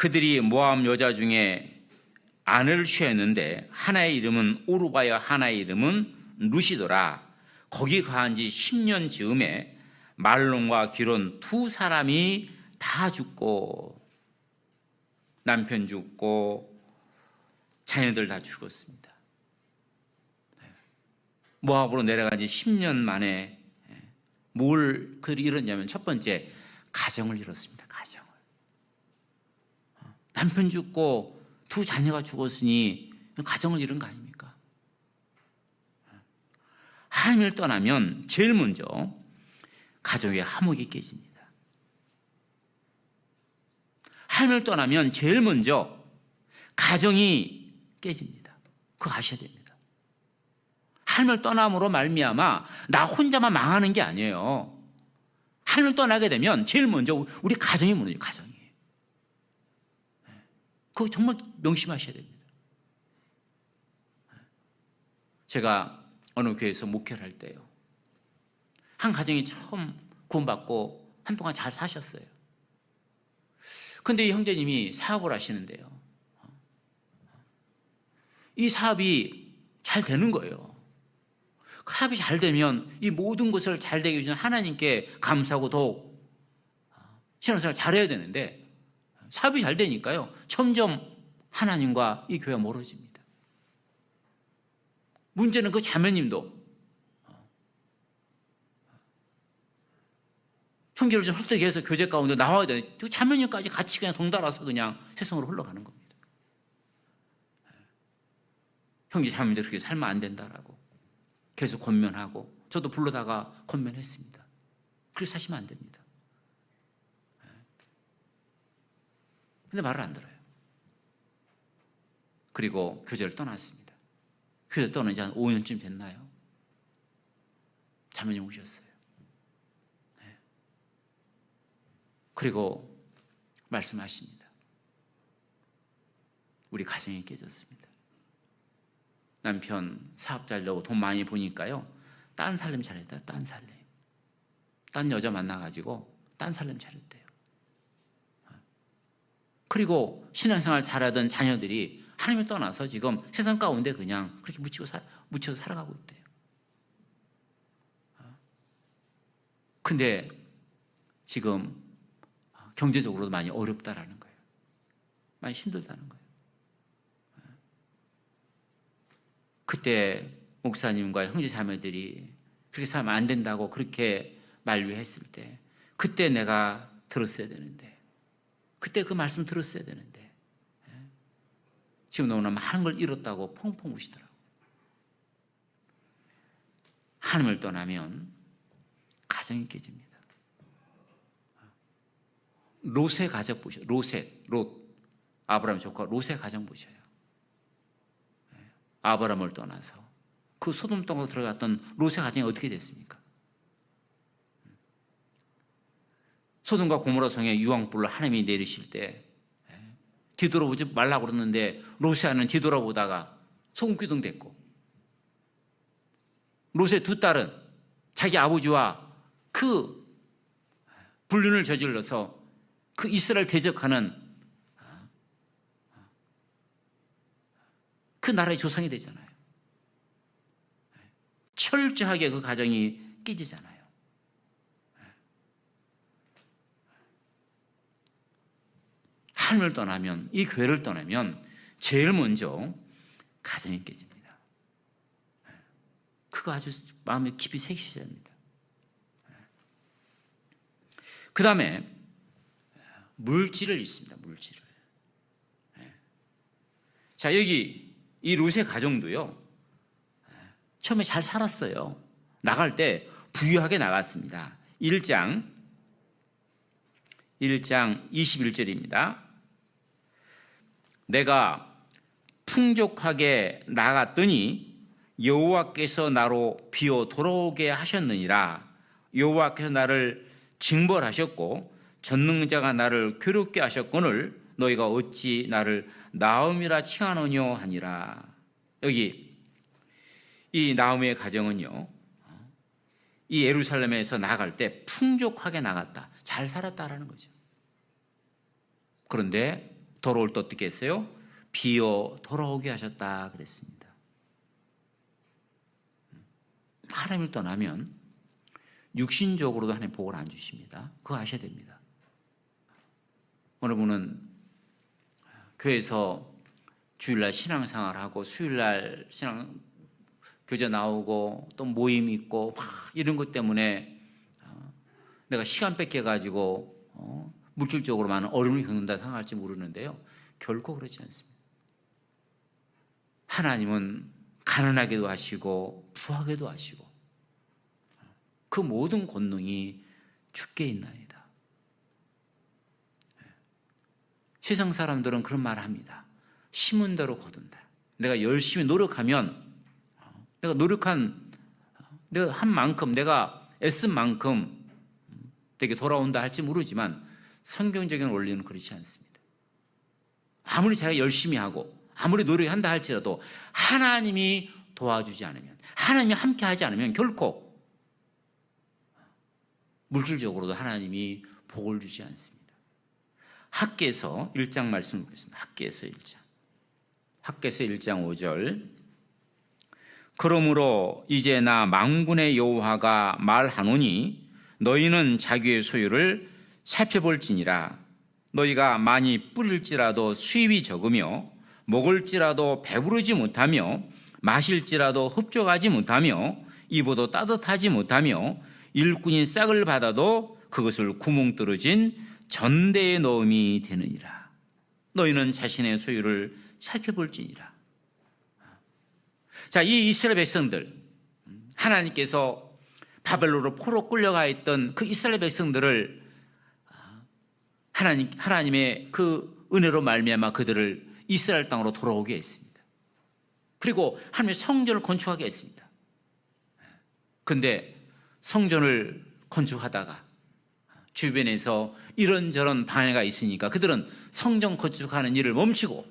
그들이 모압 여자 중에 아내를 취했는데 하나의 이름은 오르바여 하나의 이름은 루시더라. 거기 거한 지 10년 즈음에 말론과 기론 두 사람이 다 죽고, 남편 죽고 자녀들 다 죽었습니다. 모압으로 내려간 지 10년 만에 뭘 그들이 이뤘냐면, 첫 번째, 가정을 잃었습니다. 가정을. 남편 죽고 두 자녀가 죽었으니 가정을 잃은 거 아닙니까? 하나님을 떠나면 제일 먼저 가족의 화목이 깨집니다. 하나님을 떠나면 제일 먼저 가정이 깨집니다. 그거 아셔야 됩니다. 하나님을 떠남으로 말미암아 나 혼자만 망하는 게 아니에요. 하나님을 떠나게 되면 제일 먼저 우리 가정이 무너져요. 가정이. 그거 정말 명심하셔야 됩니다. 제가 어느 교회에서 목회를 할 때요, 한 가정이 처음 구원받고 한동안 잘 사셨어요. 근데 이 형제님이 사업을 하시는데요, 이 사업이 잘 되는 거예요. 사업이 잘 되면 이 모든 것을 잘 되게 해주신 하나님께 감사하고 더욱 신앙생활 잘해야 되는데, 사업이 잘 되니까요 점점 하나님과 이 교회가 멀어집니다. 문제는 그 자매님도 형제를 좀 hul떡이 해서 교제 가운데 나와야 돼. 그 자매님까지 같이 그냥 동달아서 그냥 세상으로 흘러가는 겁니다. 형제 자매님들 그렇게 살면 안 된다라고 계속 권면하고, 저도 불러다가 권면했습니다. 그렇게 사시면 안 됩니다. 근데 말을 안 들어요. 그리고 교제를 떠났습니다. 교제 떠난 지 한 5년쯤 됐나요? 자매님 오셨어요. 그리고 말씀하십니다. 우리 가정이 깨졌습니다. 남편 사업 잘 되고 돈 많이 버니까요, 딴 살림 차렸다. 딴 살림. 딴 여자 만나가지고 딴 살림 차렸대요. 그리고 신앙생활 잘하던 자녀들이 하나님을 떠나서 지금 세상 가운데 그냥 그렇게 묻혀서 살아가고 있대요. 근데 지금 경제적으로도 많이 어렵다라는 거예요. 많이 힘들다는 거예요. 그때 목사님과 형제 자매들이 그렇게 살면 안 된다고 그렇게 만류했을 때, 그때 내가 들었어야 되는데, 그때 그 말씀 들었어야 되는데, 지금 너무나 많은 걸 잃었다고 펑펑 우시더라고요. 하나님을 떠나면 가정이 깨집니다. 롯의 가정 보셔요. 롯, 아브라함 조카 롯의 가정 보셔요. 아브라함을 떠나서 그 소돔 땅으로 들어갔던 롯의 가정이 어떻게 됐습니까? 소돔과 고모라 성에 유황불을 하나님이 내리실 때 뒤돌아보지 말라고 그러는데 롯의 아는 뒤돌아보다가 소금기둥 됐고, 롯의 두 딸은 자기 아버지와 그 불륜을 저질러서 그 이스라엘 대적하는 그 나라의 조상이 되잖아요. 철저하게 그 가정이 깨지잖아요. 하나님을 떠나면, 이 교회를 떠나면 제일 먼저 가정이 깨집니다. 그거 아주 마음에 깊이 새기셔야 됩니다. 그 다음에 물질을 잃습니다. 물질을. 자, 여기 이 롯의 가정도요, 처음에 잘 살았어요. 나갈 때 부유하게 나갔습니다. 1장 21절입니다. 내가 풍족하게 나갔더니 여호와께서 나로 비어 돌아오게 하셨느니라. 여호와께서 나를 징벌하셨고 전능자가 나를 괴롭게 하셨거늘 너희가 어찌 나를 나음이라 칭하느뇨 하니라. 여기 이 나음의 가정은요, 이 예루살렘에서 나갈 때 풍족하게 나갔다, 잘 살았다라는 거죠. 그런데 돌아올 때 어떻게 했어요? 비어 돌아오게 하셨다 그랬습니다. 하나님을 떠나면 육신적으로도 하나님 복을 안 주십니다. 그거 아셔야 됩니다. 어느 분은 교회에서 주일날 신앙생활하고 수요일날 신앙 교제 나오고 또 모임 있고 막 이런 것 때문에 내가 시간 뺏겨가지고 물질적으로 많은 어려움을 겪는다 생각할지 모르는데요. 결코 그렇지 않습니다. 하나님은 가난하게도 하시고 부하게도 하시고 그 모든 권능이 주께 있나이다. 세상 사람들은 그런 말을 합니다. 심은 대로 거둔다. 내가 열심히 노력하면 내가 한 만큼, 내가 애쓴 만큼 되게 돌아온다 할지 모르지만 성경적인 원리는 그렇지 않습니다. 아무리 자기가 열심히 하고 아무리 노력한다 할지라도 하나님이 도와주지 않으면, 하나님이 함께 하지 않으면 결코 물질적으로도 하나님이 복을 주지 않습니다. 학개서 1장 말씀을 보겠습니다. 학개서 1장. 학개서 1장 5절. 그러므로 이제 나 만군의 여호와가 말하노니 너희는 자기의 소유를 살펴볼지니라. 너희가 많이 뿌릴지라도 수입이 적으며 먹을지라도 배부르지 못하며 마실지라도 흡족하지 못하며 입어도 따뜻하지 못하며 일꾼이 싹을 받아도 그것을 구멍 뚫어진 전대에 넣음이 되느니라. 너희는 자신의 소유를 살펴볼지니라. 자, 이 이스라엘 백성들, 하나님께서 바벨론으로 포로 끌려가 있던 그 이스라엘 백성들을 하나님의 그 은혜로 말미암아 그들을 이스라엘 땅으로 돌아오게 했습니다. 그리고 하나님의 성전을 건축하게 했습니다. 그런데 성전을 건축하다가 주변에서 이런저런 방해가 있으니까 그들은 성전 건축하는 일을 멈추고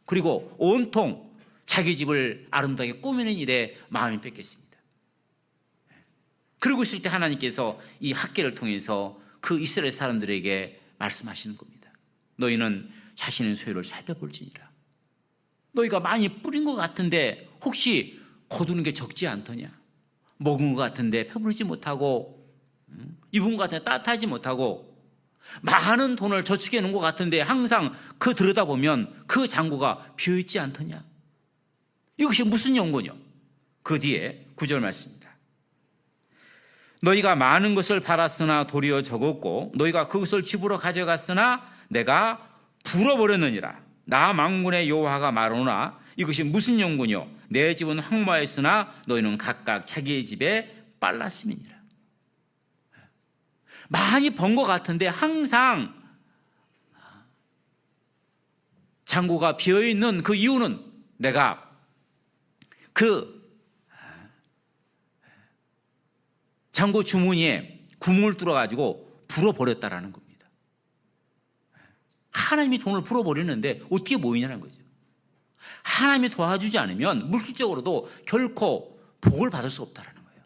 그리고 온통 자기 집을 아름답게 꾸미는 일에 마음이 뺏겼습니다. 그러고 있을 때 하나님께서 이 학개를 통해서 그 이스라엘 사람들에게 말씀하시는 겁니다. 너희는 자신의 소유를 살펴볼지니라. 너희가 많이 뿌린 것 같은데 혹시 거두는 게 적지 않더냐? 먹은 것 같은데 배부르지 못하고 입은 것 같은데 따뜻하지 못하고 많은 돈을 저축해 놓은 것 같은데 항상 그 들여다보면 그 창고가 비어있지 않더냐? 이것이 무슨 연고냐? 그 뒤에 9절 말씀입니다. 너희가 많은 것을 팔았으나 도리어 적었고 너희가 그것을 집으로 가져갔으나 내가 불어버렸느니라. 나 만군의 여호와가 말하노라. 이것이 무슨 연고냐? 내 집은 황무하였으나 너희는 각각 자기의 집에 빨랐음이니라. 많이 번 것 같은데 항상 창고가 비어있는 그 이유는 내가 그 창고 주머니에 구멍을 뚫어가지고 불어버렸다라는 겁니다. 하나님이 돈을 불어버리는데 어떻게 모이냐는 거죠. 하나님이 도와주지 않으면 물질적으로도 결코 복을 받을 수 없다는 거예요.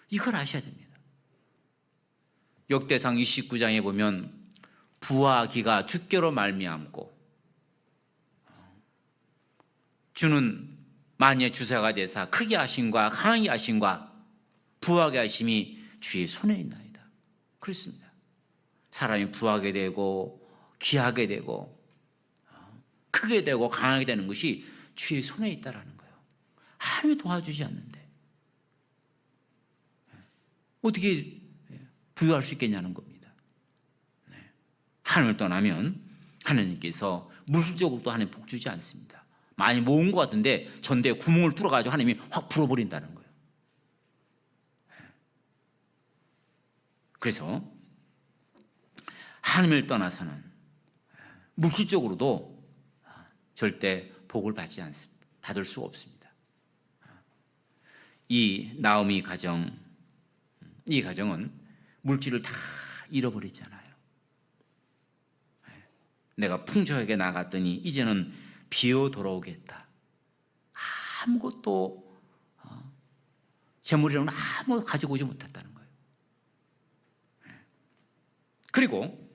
이걸 아셔야 됩니다. 역대상 29장에 보면 부와 기가 주께로 말미암고 주는 만유의 주사가 되사 크게 하심과 강하게 하심과 부하게 하심이 주의 손에 있나이다. 그렇습니다. 사람이 부하게 되고 귀하게 되고 크게 되고 강하게 되는 것이 주의 손에 있다라는 거예요. 하나님이 도와주지 않는데 어떻게 부유할 수 있겠냐는 겁니다. 하나님을 떠나면 하나님께서 물질적으로도 하나님 복 주지 않습니다. 많이 모은 것 같은데 전대에 구멍을 뚫어가지고 하나님이 확 불어버린다는 거예요. 그래서 하나님을 떠나서는 물질적으로도 절대 복을 받지 않습니다. 받을 수가 없습니다. 이 나오미 가정, 이 가정은 물질을 다 잃어버렸잖아요. 내가 풍족하게 나갔더니 이제는 비어 돌아오겠다. 아무것도 재물이라는 아무것도 가지고 오지 못했다는 거예요. 그리고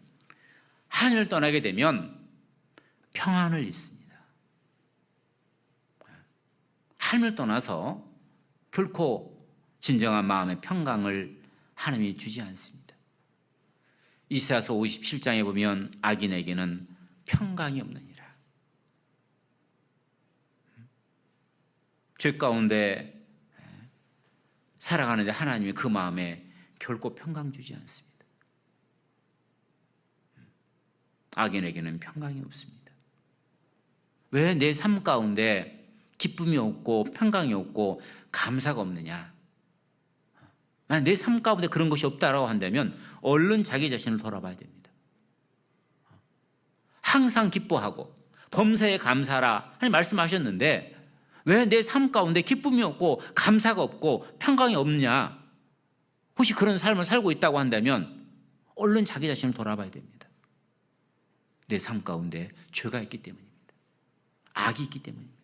하나님을 떠나게 되면 평안을 잃습니다. 하나님을 떠나서 결코 진정한 마음의 평강을 하나님이 주지 않습니다. 이사야서 57장에 보면 악인에게는 평강이 없느니라. 죄 가운데 살아가는데 하나님이 그 마음에 결코 평강 주지 않습니다. 악인에게는 평강이 없습니다. 왜 내 삶 가운데 기쁨이 없고 평강이 없고 감사가 없느냐? 만약 내 삶 가운데 그런 것이 없다라고 한다면 얼른 자기 자신을 돌아봐야 됩니다. 항상 기뻐하고 범사에 감사하라 하나님 말씀하셨는데 왜 내 삶 가운데 기쁨이 없고 감사가 없고 평강이 없느냐? 혹시 그런 삶을 살고 있다고 한다면 얼른 자기 자신을 돌아봐야 됩니다. 내 삶 가운데 죄가 있기 때문입니다. 악이 있기 때문입니다.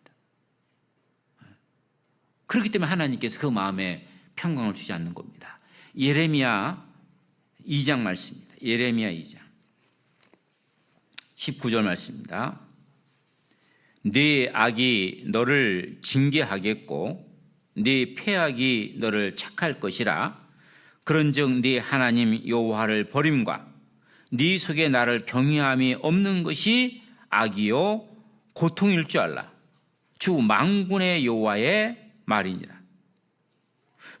그렇기 때문에 하나님께서 그 마음에 평강을 주지 않는 겁니다. 예레미야 2장 말씀입니다. 예레미야 2장 19절 말씀입니다. 네 악이 너를 징계하겠고 네 패악이 너를 착할 것이라. 그런즉 네 하나님 여호와를 버림과 네 속에 나를 경외함이 없는 것이 악이요 고통일 줄 알라. 주 만군의 여호와의 말이니라.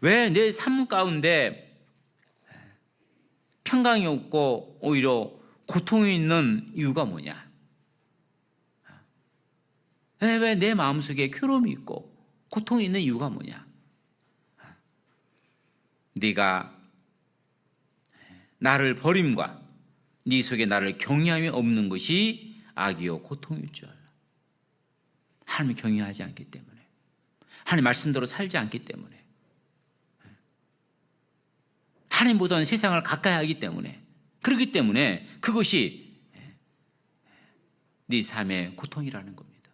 왜 내 삶 가운데 평강이 없고 오히려 고통이 있는 이유가 뭐냐? 왜 내 마음속에 괴로움이 있고 고통이 있는 이유가 뭐냐? 네가 나를 버림과 네 속에 나를 경외함이 없는 것이 악이요 고통일 줄 알라. 하나님을 경외하지 않기 때문에, 하나님 말씀대로 살지 않기 때문에, 하나님보다는 세상을 가까이 하기 때문에, 그렇기 때문에 그것이 네 삶의 고통이라는 겁니다.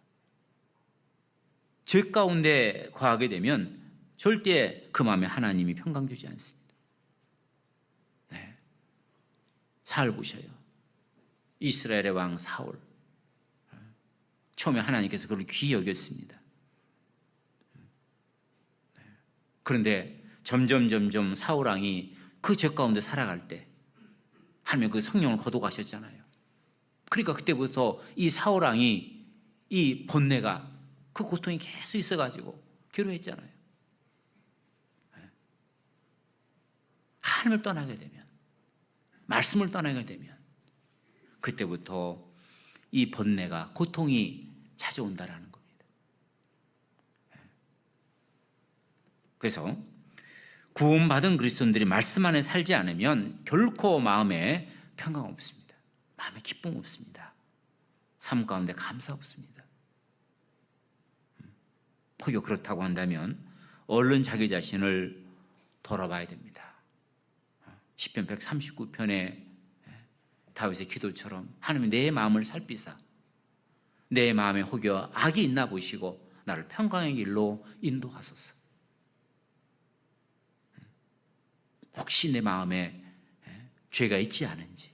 죄 가운데 거하게 되면 절대 그 마음에 하나님이 평강 주지 않습니다. 사울 보셔요. 이스라엘의 왕 사울. 처음에 하나님께서 그를 귀히 여겼습니다. 그런데 점점 사울 왕이 그 죄 가운데 살아갈 때 하나님 그 성령을 거둬가셨잖아요. 그러니까 그때부터 이 사울 왕이 이 번뇌가 그 고통이 계속 있어가지고 괴로워했잖아요. 하나님을 떠나게 되면, 말씀을 떠나게 되면 그때부터 이 번뇌가, 고통이 찾아온다라는 겁니다. 그래서 구원받은 그리스도인들이 말씀 안에 살지 않으면 결코 마음에 평강 없습니다. 마음에 기쁨 없습니다. 삶 가운데 감사 없습니다. 혹여 그렇다고 한다면 얼른 자기 자신을 돌아봐야 됩니다. 시편 139편에 다윗의 기도처럼 하나님 내 마음을 살피사 내 마음에 혹여 악이 있나 보시고 나를 평강의 길로 인도하소서. 혹시 내 마음에 죄가 있지 않은지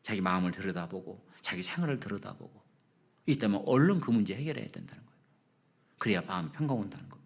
자기 마음을 들여다보고 자기 생활을 들여다보고 있다면 얼른 그 문제 해결해야 된다는 거예요. 그래야 마음이 평강 온다는 겁니다.